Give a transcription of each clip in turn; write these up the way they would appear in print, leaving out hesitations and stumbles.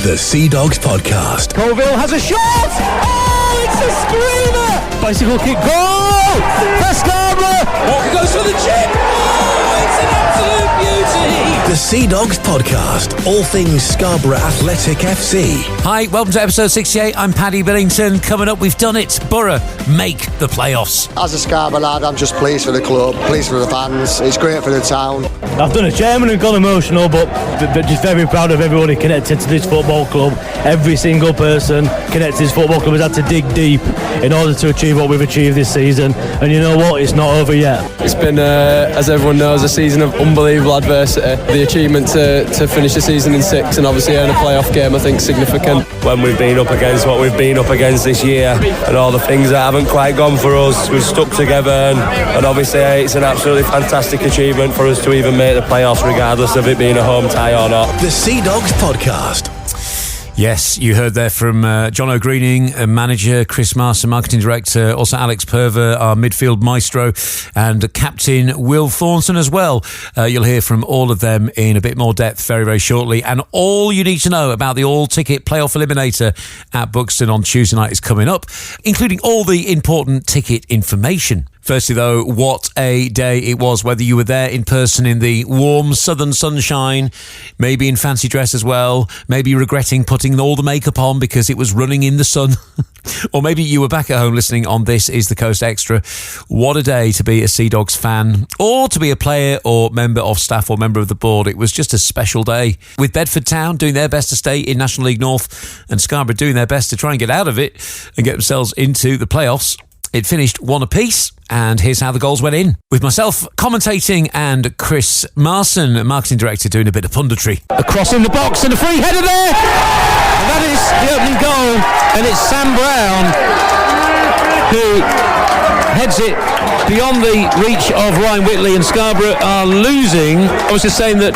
The Sea Dogs Podcast. Colville has a shot! Oh, it's a screamer! Bicycle kick, goal! For Scarborough! Walker goes for the chip! Oh, it's an absolute beauty! The Sea Dogs Podcast. All things Scarborough Athletic FC. Hi, welcome to episode 68. I'm Paddy Billington. Coming up, we've done it. Boro make the playoffs. As a Scarborough lad, I'm just pleased for the club, pleased for the fans. It's great for the town. I've done a chairman and gone emotional, but just very proud of everybody connected to this football club. Every single person connected to this football club has had to dig deep in order to achieve what we've achieved this season. And you know what? It's not over yet. It's been, as everyone knows, a season of unbelievable adversity. The achievement to finish the season in sixth and obviously earn a playoff game, I think, significant. When we've been up against what we've been up against this year and all the things that haven't quite gone for us, we've stuck together and obviously it's an absolutely fantastic achievement for us to even make the playoffs regardless of it being a home tie or not. The Sea Dogs Podcast. Yes, you heard there from Jono Greening, manager, Chris Marson, marketing director, also Alex Purver, our midfield maestro, and captain Will Thornton as well. You'll hear from all of them in a bit more depth very, very shortly. And all you need to know about the all-ticket playoff Eliminator at Buxton on Tuesday night is coming up, including all the important ticket information. Firstly, though, what a day it was, whether you were there in person in the warm southern sunshine, maybe in fancy dress as well, maybe regretting putting all the makeup on because it was running in the sun, or maybe you were back at home listening on This Is the Coast Extra. What a day to be a Sea Dogs fan, or to be a player or member of staff or member of the board. It was just a special day, with Bedford Town doing their best to stay in National League North and Scarborough doing their best to try and get out of it and get themselves into the playoffs. It finished 1 apiece, and here's how the goals went in. With myself commentating and Chris Marson, marketing director, doing a bit of punditry. A cross in the box and a free header there! And that is the opening goal, and it's Sam Brown who heads it beyond the reach of Ryan Whitley, and Scarborough are losing. I was just saying that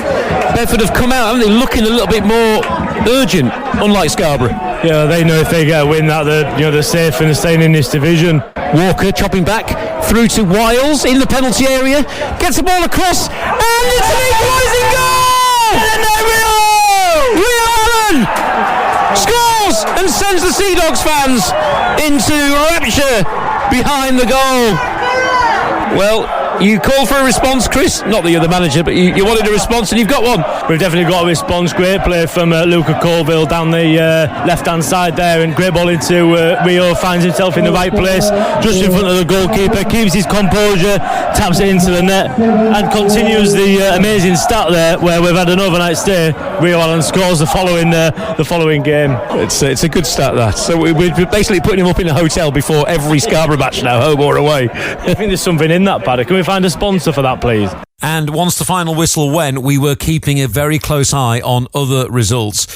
Bedford have come out, haven't they, looking a little bit more urgent, unlike Scarborough. Yeah, they know if they get a win that they're safe and they're staying in this division. Walker chopping back through to Wiles in the penalty area, gets the ball across, and it's an equalising goal! Rio Allen scores and sends the Sea Dogs fans into rapture behind the goal. Well, you called for a response, Chris. Not that you're the manager, but you wanted a response, and you've got one. We've definitely got a response. Great play from Luca Colville down the left-hand side there, and great ball into Rio, finds himself in the right place, just in front of the goalkeeper, keeps his composure, taps it into the net, and continues the amazing stat there, where we've had an overnight stay. Rio Allen scores the following game. It's a good stat, that. So we're basically putting him up in a hotel before every Scarborough match now, home or away. I think there's something in that, Paddy. Can we find a sponsor for that, please? And once the final whistle went, we were keeping a very close eye on other results.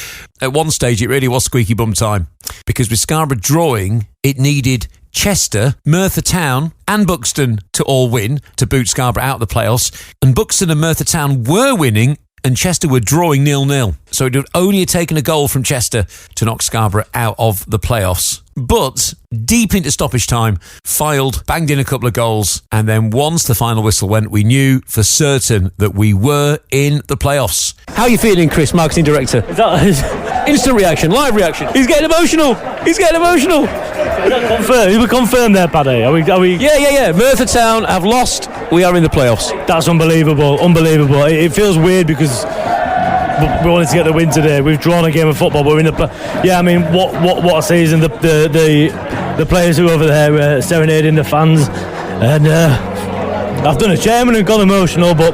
At one stage, it really was squeaky bum time, because with Scarborough drawing, it needed Chester, Merthyr Town and Buxton to all win to boot Scarborough out of the playoffs. And Buxton and Merthyr Town were winning, and Chester were drawing 0-0. So it would only have taken a goal from Chester to knock Scarborough out of the playoffs. But deep into stoppage time, Fylde banged in a couple of goals, and then once the final whistle went, we knew for certain that we were in the playoffs. How are you feeling, Chris, marketing director? Instant reaction, live reaction. He's getting emotional. Is that confirmed? We confirmed there, Paddy. Are we? Yeah. Merthyr Town have lost. We are in the playoffs. That's unbelievable. It feels weird because we wanted to get the win today. We've drawn a game of football, but we're in the. Yeah, I mean, what a season! The players who are over there serenading the fans, and I've done a chairman and gone emotional, but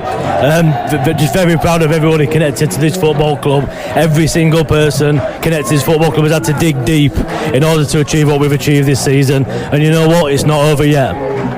just very proud of everybody connected to this football club. Every single person connected to this football club has had to dig deep in order to achieve what we've achieved this season. And you know what? It's not over yet.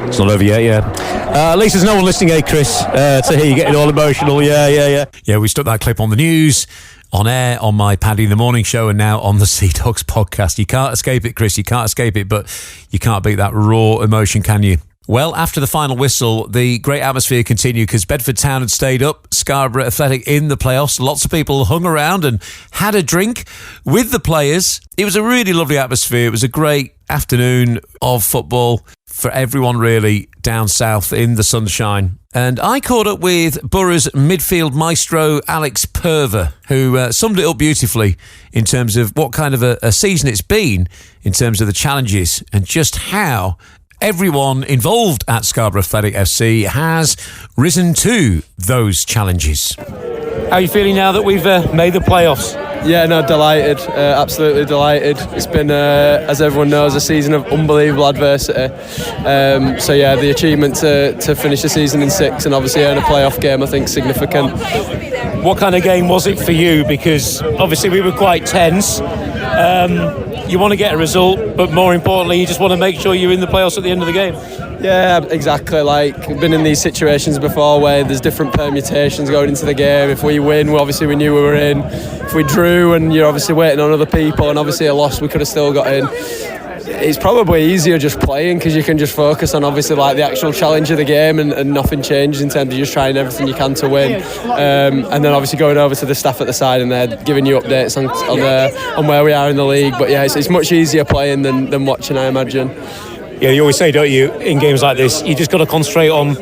It's not over yet, yeah. At least there's no one listening, Chris, to hear you getting all emotional. Yeah. Yeah, we stuck that clip on the news, on air, on my Paddy in the Morning show, and now on the Sea Dogs podcast. You can't escape it, Chris. You can't escape it, but you can't beat that raw emotion, can you? Well, after the final whistle, the great atmosphere continued because Bedford Town had stayed up, Scarborough Athletic in the playoffs. Lots of people hung around and had a drink with the players. It was a really lovely atmosphere. It was a great afternoon of football for everyone, really. down south in the sunshine. And I caught up with Borough's midfield maestro, Alex Purver, who summed it up beautifully in terms of what kind of a season it's been, in terms of the challenges, and just how everyone involved at Scarborough Athletic FC has risen to those challenges. How are you feeling now that we've made the playoffs? Yeah, no, delighted, absolutely delighted. It's been, as everyone knows, a season of unbelievable adversity. So yeah, the achievement to finish the season in 6 and obviously earn a playoff game, I think, significant. What kind of game was it for you? Because obviously we were quite tense. You want to get a result, but more importantly, you just want to make sure you're in the playoffs at the end of the game. Yeah, exactly. Like, I've been in these situations before where there's different permutations going into the game. If we win, obviously we knew we were in. If we drew, and you're obviously waiting on other people, and obviously a loss, we could have still got in. It's probably easier just playing because you can just focus on obviously like the actual challenge of the game and nothing changes in terms of just trying everything you can to win. And then obviously going over to the staff at the side and they're giving you updates on where we are in the league. But yeah, it's much easier playing than watching, I imagine. Yeah, you always say, don't you, in games like this, you just got to concentrate on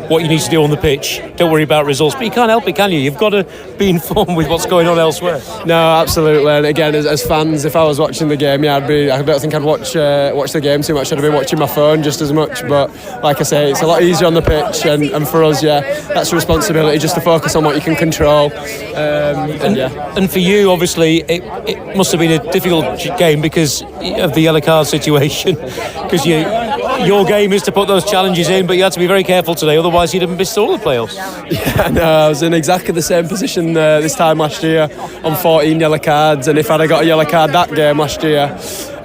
what you need to do on the pitch. Don't worry about results, but you can't help it, can you? You've got to be informed with what's going on elsewhere. No, absolutely. And again, as fans, if I was watching the game, I don't think I'd watch the game too much. I'd have been watching my phone just as much. But like I say, it's a lot easier on the pitch, and for us, yeah, that's a responsibility just to focus on what you can control. And for you, obviously, it must have been a difficult game because of the yellow card situation. Because your game is to put those challenges in, but you had to be very careful today, otherwise you'd have missed all the playoffs. Yeah, no, I was in exactly the same position this time last year on 14 yellow cards, and if I'd have got a yellow card that game last year,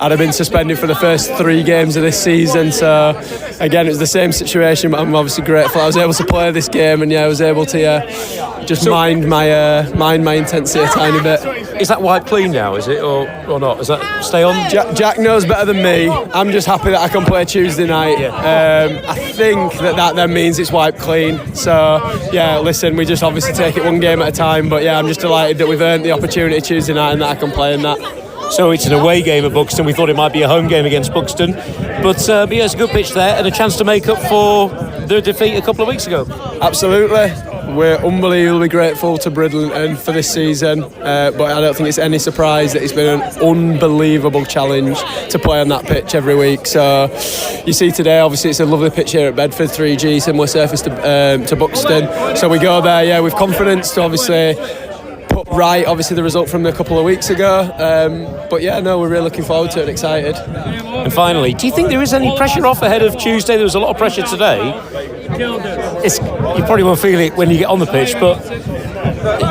I'd have been suspended for the first 3 games of this season. So again, it was the same situation, but I'm obviously grateful I was able to play this game, and I was able to just mind my intensity a tiny bit. Is that wiped clean now, is it, or not? Does that stay on? Jack knows better than me. I'm just happy that I can play Tuesday night. Yeah. I think that then means it's wiped clean. So yeah, listen, we just obviously take it one game at a time, but yeah, I'm just delighted that we've earned the opportunity Tuesday night and that I can play in that. So it's an away game at Buxton. We thought it might be a home game against Buxton, but yeah, it's a good pitch there and a chance to make up for the defeat a couple of weeks ago. Absolutely. We're unbelievably grateful to Bridlington for this season, but I don't think it's any surprise that it's been an unbelievable challenge to play on that pitch every week. So you see today, obviously it's a lovely pitch here at Bedford, 3G, similar surface to Buxton. So we go there, yeah, with confidence to obviously put right, obviously, the result from a couple of weeks ago. But yeah, no, we're really looking forward to it and excited. And finally, do you think there is any pressure off ahead of Tuesday? There was a lot of pressure today. You probably won't feel it when you get on the pitch, but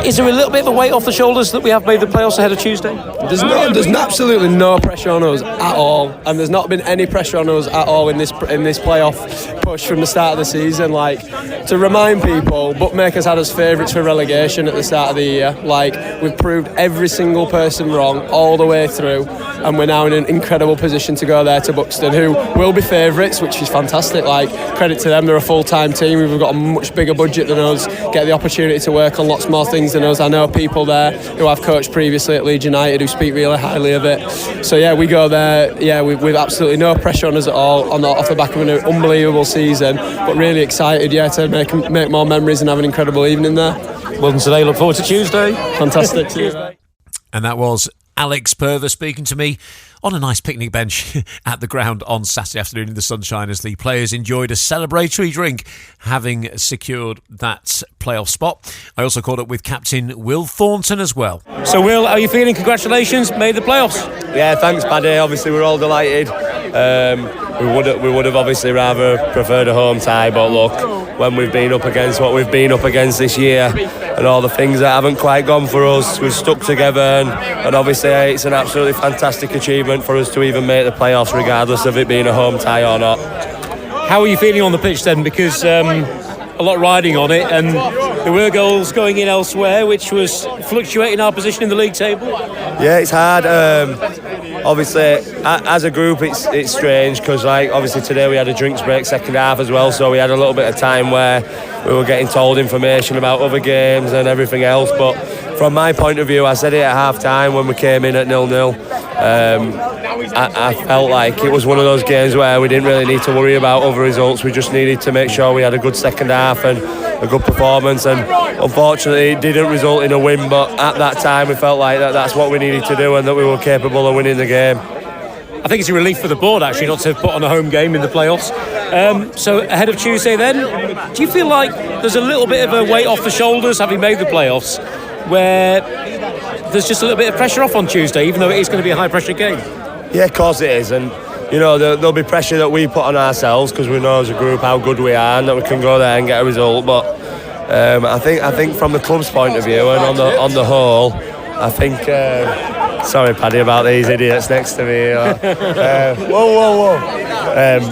is there a little bit of a weight off the shoulders that we have made the playoffs ahead of Tuesday? There's absolutely no pressure on us at all, and there's not been any pressure on us at all in this playoff push from the start of the season. Like, to remind people, bookmakers had us favourites for relegation at the start of the year. Like, we've proved every single person wrong all the way through, and we're now in an incredible position to go there to Buxton, who will be favourites, which is fantastic. Like, credit to them, they're a full-time team. We've got a much bigger budget than us, get the opportunity to work on lots more things than us. I know people there who I've coached previously at Leeds United who speak really highly of it. So yeah, we go there, yeah, with absolutely no pressure on us at all, off the back of an unbelievable season, but really excited, yeah, to make more memories and have an incredible evening there. Well done today, look forward to Tuesday. Fantastic. Cheers. And that was Alex Purver speaking to me on a nice picnic bench at the ground on Saturday afternoon in the sunshine as the players enjoyed a celebratory drink, having secured that playoff spot. I also caught up with Captain Will Thornton as well. So Will, how are you feeling? Congratulations, made the playoffs. Yeah, thanks Paddy, obviously we're all delighted. We would have obviously rather preferred a home tie, but look, when we've been up against what we've been up against this year and all the things that haven't quite gone for us, we've stuck together, and obviously it's an absolutely fantastic achievement for us to even make the playoffs regardless of it being a home tie or not. How are you feeling on the pitch then? Because a lot riding on it, and there were goals going in elsewhere, which was fluctuating our position in the league table. Yeah, it's hard. Obviously, as a group, it's strange because, like, obviously today we had a drinks break second half as well, so we had a little bit of time where we were getting told information about other games and everything else. But from my point of view, I said it at half time when we came in at 0-0. I felt like it was one of those games where we didn't really need to worry about other results. We just needed to make sure we had a good second half and a good performance, and unfortunately it didn't result in a win, but at that time we felt like that's what we needed to do and that we were capable of winning the game. I think it's a relief for the board actually not to put on a home game in the playoffs. So ahead of Tuesday then, do you feel like there's a little bit of a weight off the shoulders having made the playoffs, where there's just a little bit of pressure off on Tuesday, even though it is going to be a high pressure game? Yeah, of course it is, and you know there'll be pressure that we put on ourselves because we know as a group how good we are and that we can go there and get a result. But I think from the club's point of view and on the whole, I think. Sorry, Paddy, about these idiots next to me. Whoa.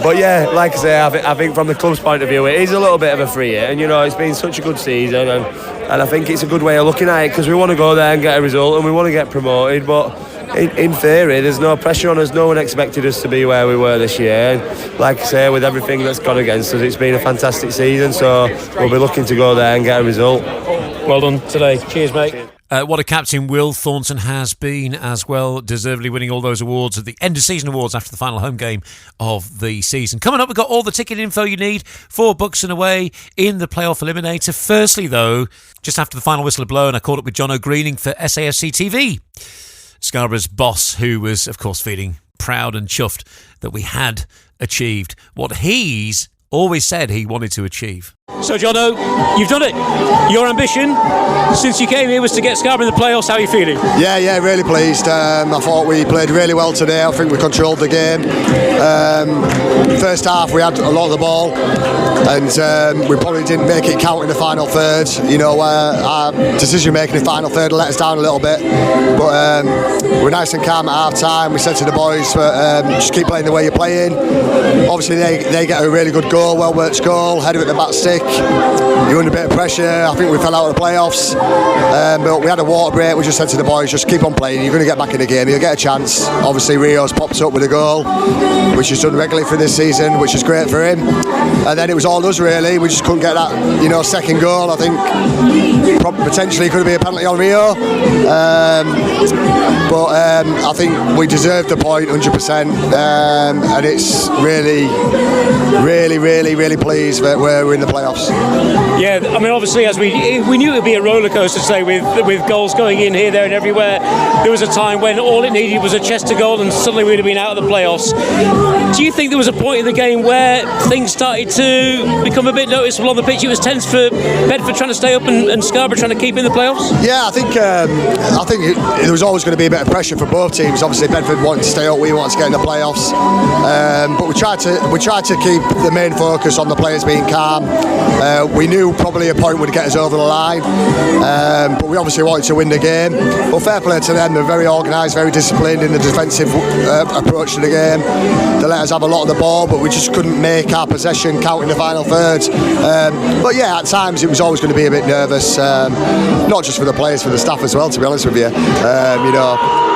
But yeah, like I say, I think from the club's point of view, it is a little bit of a free hit, and you know it's been such a good season, and I think it's a good way of looking at it because we want to go there and get a result and we want to get promoted, but. In theory, there's no pressure on us. No one expected us to be where we were this year. And like I say, with everything that's gone against us, it's been a fantastic season. So we'll be looking to go there and get a result. Well done today. Cheers, mate. What a captain Will Thornton has been as well, deservedly winning all those awards at the end of season awards after the final home game of the season. Coming up, we've got all the ticket info you need for Buxton away in the playoff eliminator. Firstly, though, just after the final whistle had blown, I caught up with Jono Greening for SAFC TV. Scarborough's boss, who was, of course, feeling proud and chuffed that we had achieved what he's always said he wanted to achieve. So, Jono, you've done it. Your ambition since you came here was to get Scarborough in the playoffs. How are you feeling? Yeah, really pleased. I thought we played really well today. I think we controlled the game. First half we had a lot of the ball, and we probably didn't make it count in the final third. You know, our decision making in the final third let us down a little bit, but we're nice and calm at half time. We said to the boys, just keep playing the way you're playing. Obviously they get a really good goal, well worked goal, header at the back stick. You're under a bit of pressure. I think we fell out of the playoffs, but we had a water break. We just said to the boys, just keep on playing. You're going to get back in the game. You'll get a chance. Obviously Rio's popped up with a goal, which he's done regularly for this season, which is great for him. And then it was all us really. We just couldn't get that, second goal. I think potentially could have been a penalty on Rio, but I think we deserved the point 100%, and it's really pleased that we're in the playoffs. Yeah, I mean, obviously, as we knew it would be a roller coaster today with goals going in here, there, and everywhere. There was a time when all it needed was a Chester goal, and suddenly we'd have been out of the playoffs. Do you think there was a point in the game where things started to become a bit noticeable on the pitch? It was tense for Bedford trying to stay up and Scarborough trying to keep in the playoffs. Yeah, I think there was always going to be a bit of pressure for both teams. Obviously, Bedford wanted to stay up, we wanted to get in the playoffs, but we tried to keep the main focus on the players being calm. We knew probably a point would get us over the line, but we obviously wanted to win the game. But fair play to them, they're very organised, very disciplined in the defensive approach to the game. They let us have a lot of the ball, but we just couldn't make our possession count in the final third. But yeah, at times it was always going to be a bit nervous, not just for the players, for the staff as well, to be honest with you.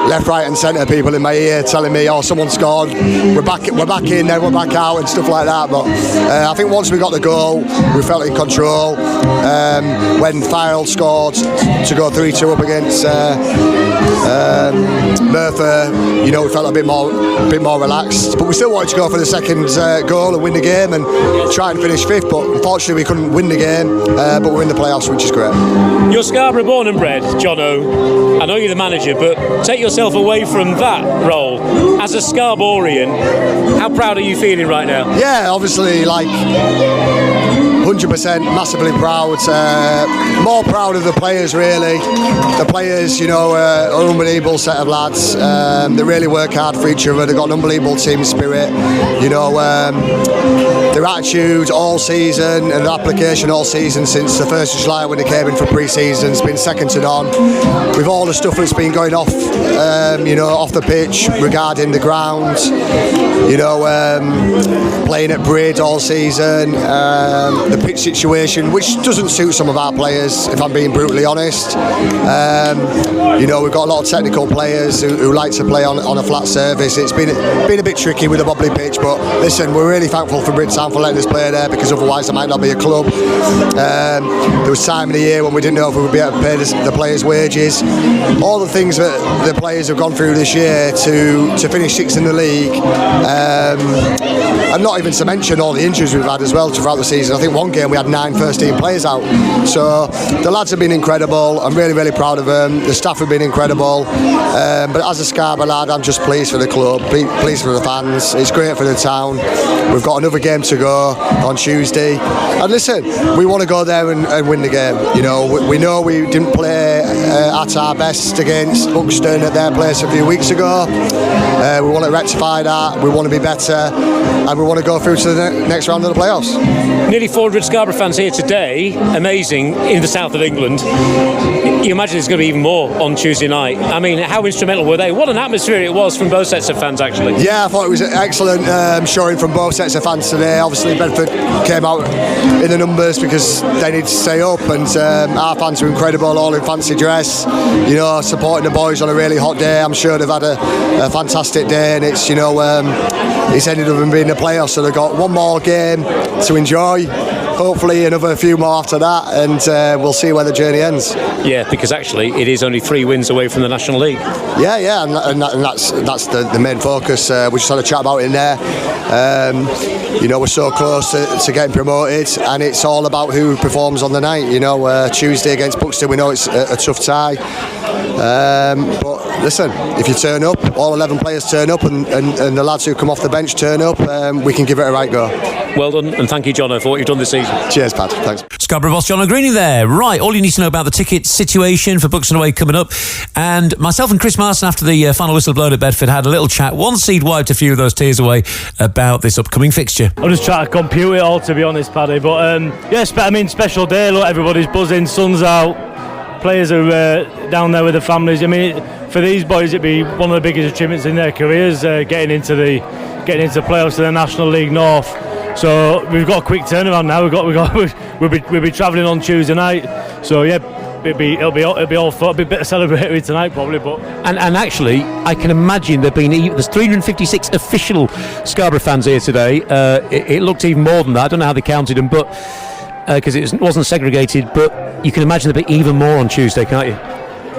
Left, right and centre people in my ear telling me, someone scored, we're back in, then we're back out and stuff like that. But I think once we got the goal, we felt in control. When Farrell scored to go 3-2 up against Merthyr, we felt a bit more relaxed. But we still wanted to go for the second goal and win the game and try and finish fifth. But unfortunately, we couldn't win the game. But we're in the playoffs, which is great. You're Scarborough born and bred, Jono. I know you're the manager, but take yourself away from that role as a Scarboroughian. How proud are you feeling right now? Yeah, obviously, 100% massively proud. More proud of the players, really. The players, are an unbelievable set of lads. They really work hard for each other. They've got an unbelievable team spirit. Their attitude all season and their application all season since the 1st of July when they came in for pre-season has been second to none. With all the stuff that's been going off, off the pitch regarding the ground, playing at Brid all season. the pitch situation, which doesn't suit some of our players, if I'm being brutally honest. You know, we've got a lot of technical players who like to play on a flat surface. It's been a bit tricky with a wobbly pitch, but listen, we're really thankful for Bridgetown for letting us play there, because otherwise there might not be a club. There was time in the year when we didn't know if we would be able to pay the players' wages. All the things that the players have gone through this year to finish sixth in the league, and not even to mention all the injuries we've had as well throughout the season. I think one game we had 9 first-team players out. So the lads have been incredible. I'm really, really proud of them. The staff have been incredible. But as a Scarborough lad, I'm just pleased for the club, pleased for the fans. It's great for the town. We've got another game to go on Tuesday. And listen, we want to go there and win the game. You know we didn't play at our best against Buxton at their place a few weeks ago. We want to rectify that. We want to be better, and we want to go through to the next round of the playoffs. Nearly 400 Scarborough fans here today. Amazing, in the south of England. You imagine there's going to be even more on Tuesday night. I mean, how instrumental were they? What an atmosphere it was from both sets of fans, actually. Yeah, I thought it was an excellent showing from both sets of fans today. Obviously, Bedford came out in the numbers because they need to stay up, and our fans were incredible, all in fancy dress, you know, supporting the boys on a really hot day. I'm sure they've had a fantastic day, and it's, you know, it's ended up in being the playoffs, so they've got one more game to enjoy. Hopefully another few more after that, and we'll see where the journey ends. Yeah, because actually it is only 3 wins away from the National League. Yeah, and that's the main focus. We just had a chat about it in there. You know, we're so close to getting promoted, and it's all about who performs on the night. You know, Tuesday against Buxton, we know it's a tough tie. But listen, if you turn up, all 11 players turn up, and the lads who come off the bench turn up, we can give it a right go. Well done, and thank you, Jono, for what you've done this season. Cheers, Pat. Thanks. Scarborough boss Jono Greening there. Right, all you need to know about the ticket situation for Buxton away coming up. And myself and Chris Marson, after the final whistle blown at Bedford, had a little chat. One seed wiped a few of those tears away about this upcoming fixture. I'm just trying to compute it all, to be honest, Paddy. But special day. Look, everybody's buzzing. Sun's out. Players are down there with their families. I mean, for these boys, it'd be one of the biggest achievements in their careers, getting into the playoffs of the National League North. So we've got a quick turnaround now. We'll be travelling on Tuesday night. So yeah, it'll be all fun. It'll be a bit of celebratory tonight probably. But and actually, I can imagine there's 356 official Scarborough fans here today. It looked even more than that. I don't know how they counted them, but because it wasn't segregated. But you can imagine there'll be even more on Tuesday, can't you?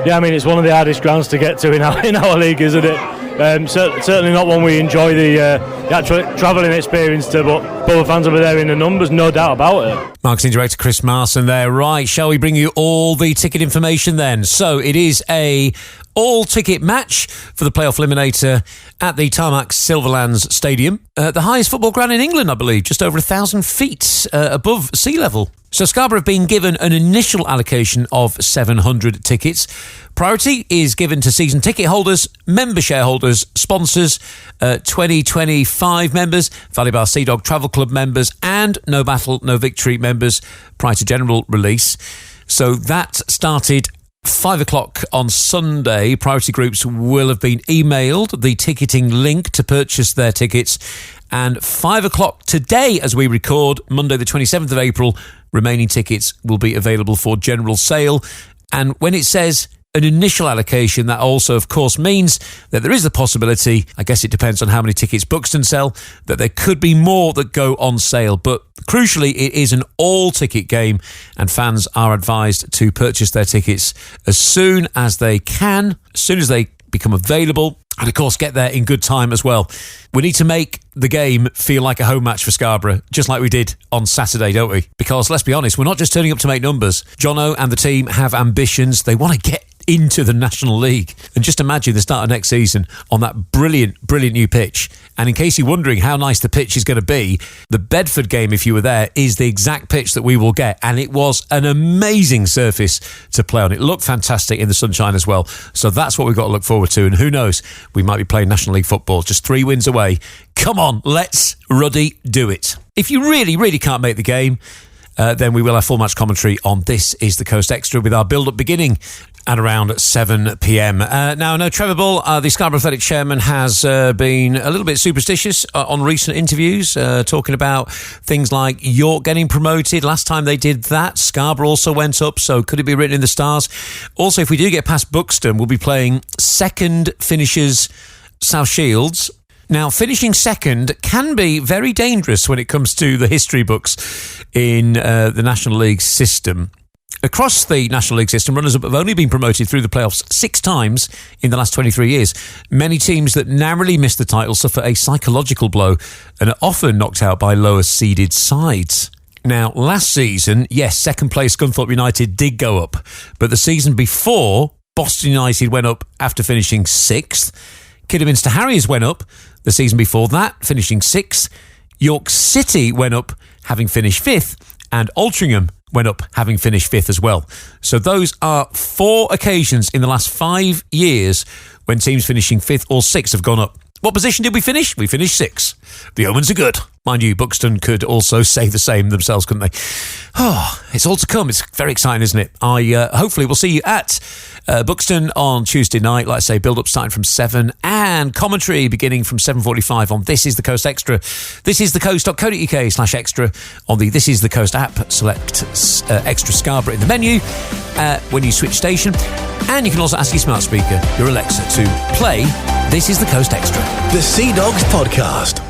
Yeah, I mean, it's one of the hardest grounds to get to in our league, isn't it? Certainly not one we enjoy the actual travelling experience to, but both fans will be there in the numbers, no doubt about it. Marketing Director Chris Marson there. Right, shall we bring you all the ticket information then? So it is a all-ticket match for the playoff eliminator at the Tarmac Silverlands Stadium. The highest football ground in England, I believe, just over 1,000 feet above sea level. So Scarborough have been given an initial allocation of 700 tickets. Priority is given to season ticket holders, member shareholders, sponsors, 2025 members, Valley Bar Sea Dog Travel Club members, and No Battle, No Victory members prior to general release. So that started 5 o'clock on Sunday. Priority groups will have been emailed the ticketing link to purchase their tickets. And 5 o'clock today, as we record, Monday the 27th of April, remaining tickets will be available for general sale. And when it says an initial allocation, that also, of course, means that there is the possibility, I guess it depends on how many tickets Buxton sell, that there could be more that go on sale. But crucially, it is an all-ticket game, and fans are advised to purchase their tickets as soon as they can, as soon as they become available, and of course get there in good time as well. We need to make the game feel like a home match for Scarborough, just like we did on Saturday, don't we? Because let's be honest, we're not just turning up to make numbers. Jono and the team have ambitions. They want to get into the National League. And just imagine the start of next season on that brilliant new pitch. And in case you're wondering how nice the pitch is going to be, the Bedford game, if you were there, is the exact pitch that we will get. And it was an amazing surface to play on. It looked fantastic in the sunshine as well. So that's what we've got to look forward to. And who knows, we might be playing National League football. Just 3 wins away. Come on, let's Ruddy do it. If you really can't make the game, then we will have full match commentary on This Is the Coast Extra with our build-up beginning At around 7 p.m. Now, I know Trevor Bull, the Scarborough Athletic chairman, has been a little bit superstitious on recent interviews, talking about things like York getting promoted. Last time they did that, Scarborough also went up, so could it be written in the stars? Also, if we do get past Buxton, we'll be playing second finishers South Shields. Now, finishing second can be very dangerous when it comes to the history books in the National League system. Across the National League system, runners-up have only been promoted through the playoffs 6 times in the last 23 years. Many teams that narrowly miss the title suffer a psychological blow and are often knocked out by lower-seeded sides. Now, last season, yes, second place Scunthorpe United did go up, but the season before, Boston United went up after finishing 6th. Kidderminster Harriers went up the season before that, finishing 6th. York City went up, having finished 5th, and Altrincham went up, having finished 5th as well. So those are 4 occasions in the last 5 years when teams finishing 5th or 6th have gone up. What position did we finish? We finished 6th. The omens are good. Mind you, Buxton could also say the same themselves, couldn't they? Oh, it's all to come. It's very exciting, isn't it? Hopefully we'll see you at Buxton on Tuesday night. Like I say, build-up starting from 7 and commentary beginning from 7:45 on This Is The Coast Extra. thisisthecoast.co.uk/extra on the This Is The Coast app. Select Extra Scarborough in the menu when you switch station. And you can also ask your smart speaker, your Alexa, to play This Is The Coast Extra. The Sea Dogs Podcast.